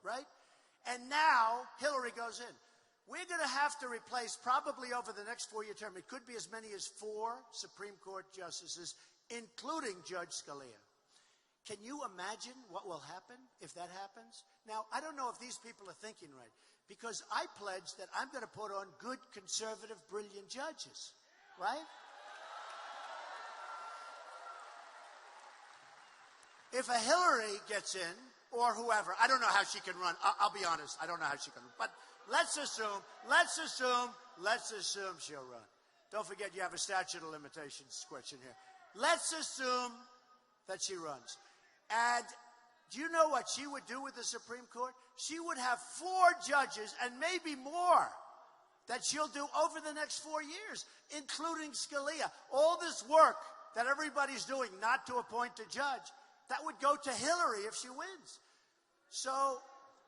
right? And now Hillary goes in. We're going to have to replace, probably over the next 4-year term, it could be as many as 4 Supreme Court justices, including Judge Scalia. Can you imagine what will happen if that happens? Now, I don't know if these people are thinking right, because I pledged that I'm going to put on good, conservative, brilliant judges, right? If a Hillary gets in, or whoever, I don't know how she can run. I'll be honest, I don't know how she can run. But let's assume she'll run. Don't forget you have a statute of limitations question here. Let's assume that she runs. And do you know what she would do with the Supreme Court? She would have 4 judges and maybe more that she'll do over the next 4 years, including Scalia. All this work that everybody's doing not to appoint a judge, that would go to Hillary if she wins. So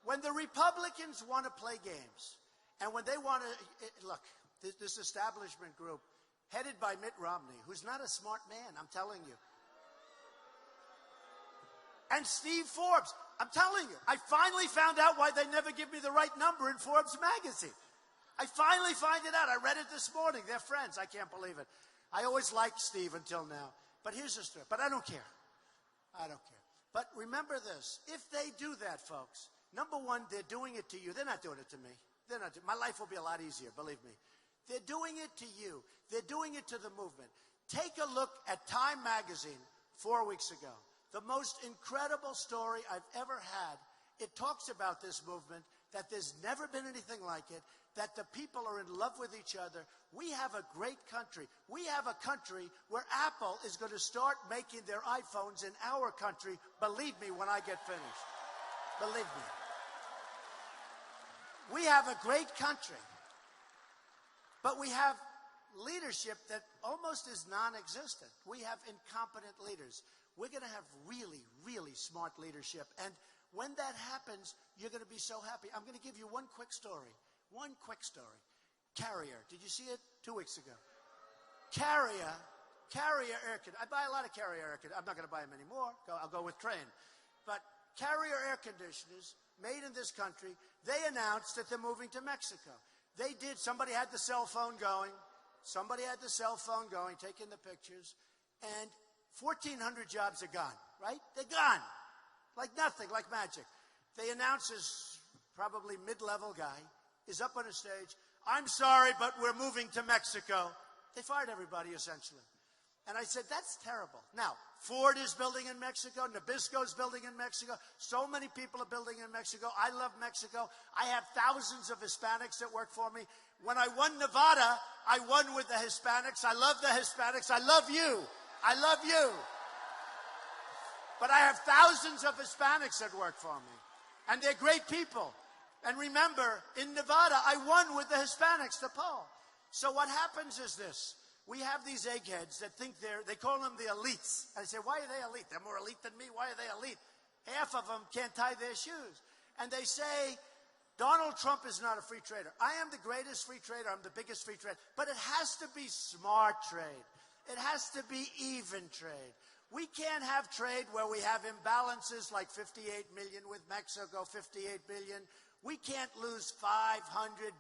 when the Republicans want to play games, and when they want to, look, this establishment group, headed by Mitt Romney, who's not a smart man, I'm telling you, and Steve Forbes, I'm telling you, I finally found out why they never give me the right number in Forbes magazine. I finally find it out. I read it this morning. They're friends. I can't believe it. I always liked Steve until now. But here's the story. But I don't care. I don't care. But remember this. If they do that, folks, number one, they're doing it to you. They're not doing it to me. They're not. My life will be a lot easier, believe me. They're doing it to you. They're doing it to the movement. Take a look at Time magazine 4 weeks ago. The most incredible story I've ever had. It talks about this movement, that there's never been anything like it, that the people are in love with each other. We have a great country. We have a country where Apple is going to start making their iPhones in our country. Believe me when I get finished. Believe me. We have a great country, but we have leadership that almost is non-existent. We have incompetent leaders. We're going to have really, really smart leadership. And when that happens, you're going to be so happy. I'm going to give you one quick story. One quick story. Carrier. Did you see it 2 weeks ago? Carrier air conditioners. I buy a lot of Carrier air conditioners. I'm not going to buy them anymore. I'll go with Trane. But Carrier air conditioners made in this country, they announced that they're moving to Mexico. They did. Somebody had the cell phone going. Taking the pictures. And 1,400 jobs are gone, right? They're gone. Like nothing, like magic. They announce this probably mid-level guy is up on a stage. I'm sorry, but we're moving to Mexico. They fired everybody, essentially. And I said, that's terrible. Now, Ford is building in Mexico. Nabisco's building in Mexico. So many people are building in Mexico. I love Mexico. I have thousands of Hispanics that work for me. When I won Nevada, I won with the Hispanics. I love the Hispanics. I love you. I love you. But I have thousands of Hispanics that work for me. And they're great people. And remember, in Nevada, I won with the Hispanics, the poll. So what happens is this. We have these eggheads that think they call them the elites. I say, why are they elite? They're more elite than me. Why are they elite? Half of them can't tie their shoes. And they say, Donald Trump is not a free trader. I am the greatest free trader. I'm the biggest free trader. But it has to be smart trade. It has to be even trade. We can't have trade where we have imbalances like 58 million with Mexico, 58 billion. We can't lose 500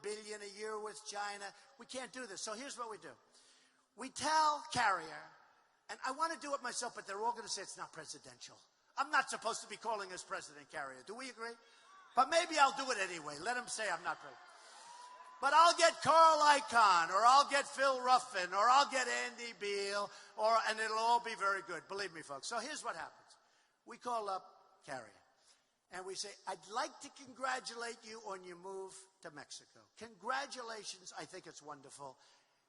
billion a year with China. We can't do this. So here's what we do. We tell Carrier, and I want to do it myself, but they're all going to say it's not presidential. I'm not supposed to be calling us President Carrier. Do we agree? But maybe I'll do it anyway. Let him say I'm not president. But I'll get Carl Icahn, or I'll get Phil Ruffin, or I'll get Andy Beal, and it'll all be very good. Believe me, folks. So here's what happens. We call up Carrier, and we say, I'd like to congratulate you on your move to Mexico. Congratulations. I think it's wonderful.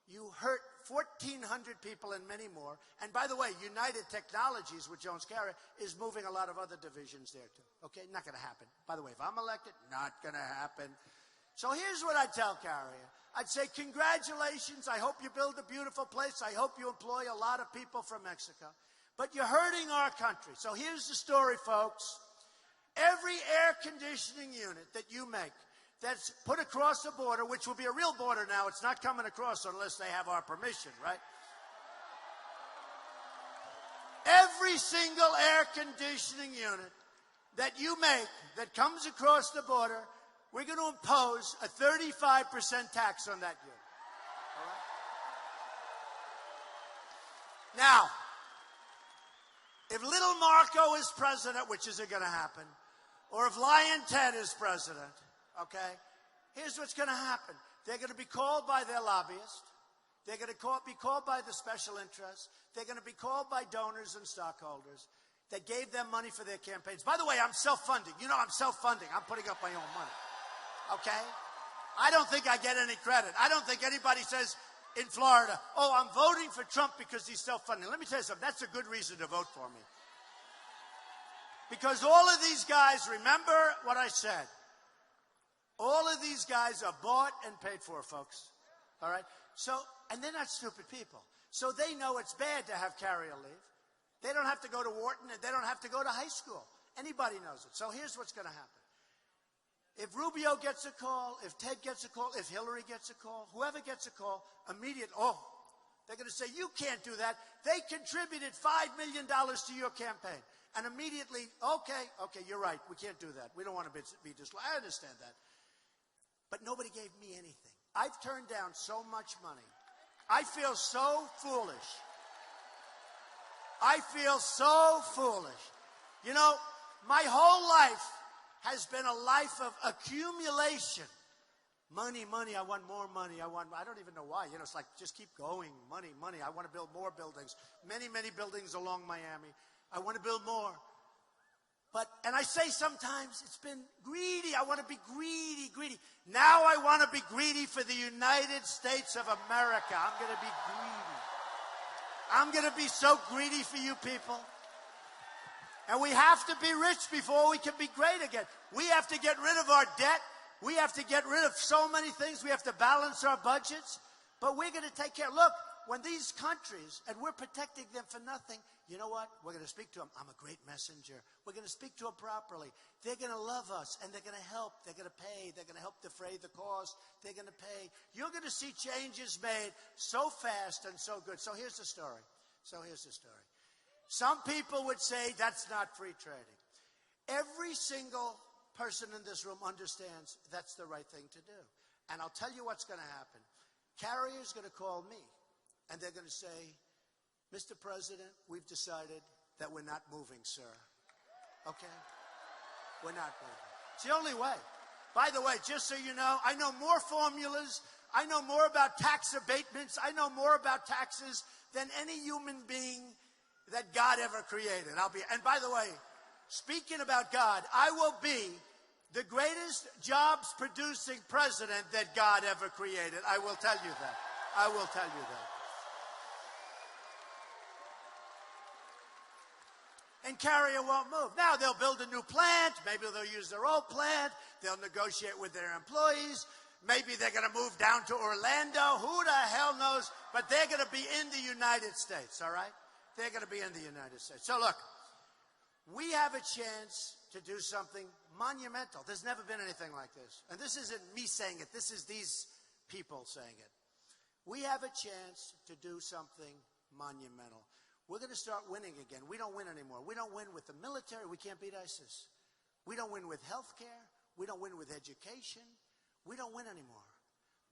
You hurt 1,400 people and many more. And by the way, United Technologies with Jones Carrier is moving a lot of other divisions there too. Okay, not going to happen. By the way, if I'm elected, not going to happen. So here's what I tell Carrier. I'd say, congratulations. I hope you build a beautiful place. I hope you employ a lot of people from Mexico. But you're hurting our country. So here's the story, folks. Every air conditioning unit that you make that's put across the border, which will be a real border now. It's not coming across unless they have our permission, right? Every single air conditioning unit that you make that comes across the border, we're going to impose a 35% tax on that unit. All right? Now, if little Marco is president, which isn't going to happen, or if Lion Ted is president, okay, here's what's going to happen. They're going to be called by their lobbyists. They're going to be called by the special interests. They're going to be called by donors and stockholders that gave them money for their campaigns. By the way, I'm self-funding. You know, I'm self-funding. I'm putting up my own money. Okay? I don't think I get any credit. I don't think anybody says in Florida, oh, I'm voting for Trump because he's self-funding. Let me tell you something. That's a good reason to vote for me. Because all of these guys, remember what I said. All of these guys are bought and paid for, folks. All right? So, and they're not stupid people. So they know it's bad to have carrier leave. They don't have to go to Wharton and they don't have to go to high school. Anybody knows it. So here's what's going to happen. If Rubio gets a call, if Ted gets a call, if Hillary gets a call, whoever gets a call, they're going to say, you can't do that. They contributed $5 million to your campaign. And immediately, okay, you're right. We can't do that. We don't want to be disloyal. I understand that. But nobody gave me anything. I've turned down so much money. I feel so foolish. I feel so foolish. You know, my whole life has been a life of accumulation. Money, I want more money. I don't even know why. You know, it's like, just keep going. Money. I want to build more buildings. Many buildings along Miami. I want to build more. And I say sometimes it's been greedy. I want to be greedy. Now I want to be greedy for the United States of America. I'm going to be greedy. I'm going to be so greedy for you people. And we have to be rich before we can be great again. We have to get rid of our debt. We have to get rid of so many things. We have to balance our budgets. But we're going to take care. Look, when these countries, and we're protecting them for nothing, you know what? We're going to speak to them. I'm a great messenger. We're going to speak to them properly. They're going to love us, and they're going to help. They're going to pay. They're going to help defray the cost. They're going to pay. You're going to see changes made so fast and so good. So here's the story. Some people would say that's not free trading. Every single person in this room understands that's the right thing to do. And I'll tell you what's going to happen. Carrier's going to call me, and they're going to say, Mr. President, we've decided that we're not moving, sir. Okay? We're not moving. It's the only way. By the way, just so you know, I know more formulas. I know more about tax abatements. I know more about taxes than any human being that God ever created. And by the way, speaking about God, I will be the greatest jobs-producing president that God ever created. I will tell you that. I will tell you that. And Carrier won't move. Now they'll build a new plant. Maybe they'll use their old plant. They'll negotiate with their employees. Maybe they're going to move down to Orlando. Who the hell knows? But they're going to be in the United States, all right? They're going to be in the United States. So look, we have a chance to do something monumental. There's never been anything like this. And this isn't me saying it. This is these people saying it. We have a chance to do something monumental. We're going to start winning again. We don't win anymore. We don't win with the military. We can't beat ISIS. We don't win with health care. We don't win with education. We don't win anymore.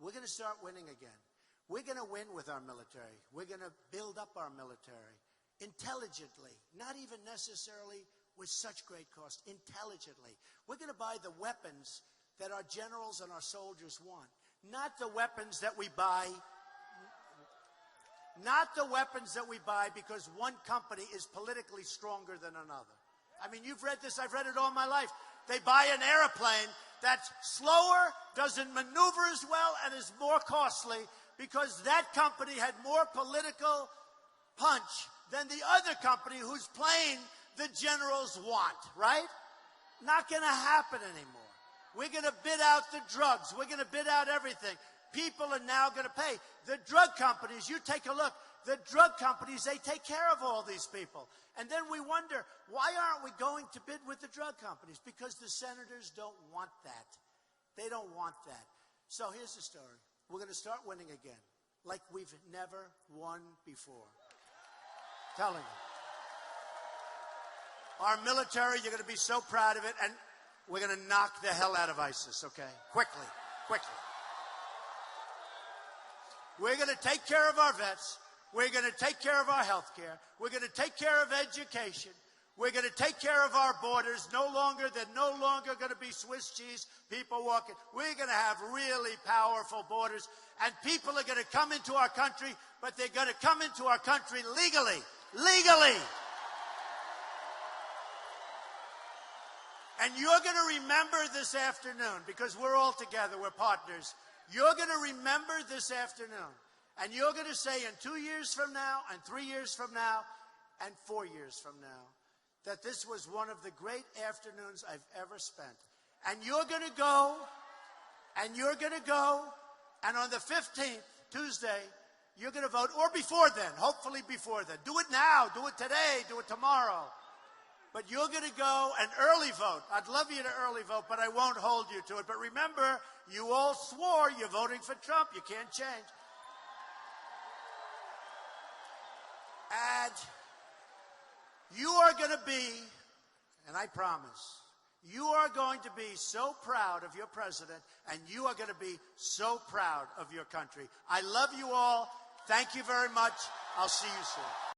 We're going to start winning again. We're going to win with our military. We're going to build up our military intelligently, not even necessarily with such great cost, intelligently. We're going to buy the weapons that our generals and our soldiers want, not the weapons that we buy because one company is politically stronger than another. I mean, you've read this. I've read it all my life. They buy an airplane that's slower, doesn't maneuver as well, and is more costly because that company had more political punch than the other company whose plane the generals want, right? Not going to happen anymore. We're going to bid out the drugs. We're going to bid out everything. People are now going to pay. The drug companies, you take a look, the drug companies, they take care of all these people. And then we wonder, why aren't we going to bid with the drug companies? Because the senators don't want that. They don't want that. So here's the story. We're going to start winning again, like we've never won before. Telling you. Our military, you're going to be so proud of it, and we're going to knock the hell out of ISIS, okay? Quickly, quickly. We're going to take care of our vets. We're going to take care of our health care. We're going to take care of education. We're going to take care of our borders. They're no longer going to be Swiss cheese people walking. We're going to have really powerful borders, and people are going to come into our country, but they're going to come into our country legally. Legally. And you're going to remember this afternoon, because we're all together, we're partners. You're going to remember this afternoon, and you're going to say in 2 years from now, and 3 years from now, and 4 years from now, that this was one of the great afternoons I've ever spent. And you're going to go, and on the 15th, Tuesday, you're going to vote, or before then, hopefully before then. Do it now, do it today, do it tomorrow. But you're going to go and early vote. I'd love you to early vote, but I won't hold you to it. But remember, you all swore you're voting for Trump. You can't change. And you are going to be, and I promise, you are going to be so proud of your president, and you are going to be so proud of your country. I love you all. Thank you very much. I'll see you soon.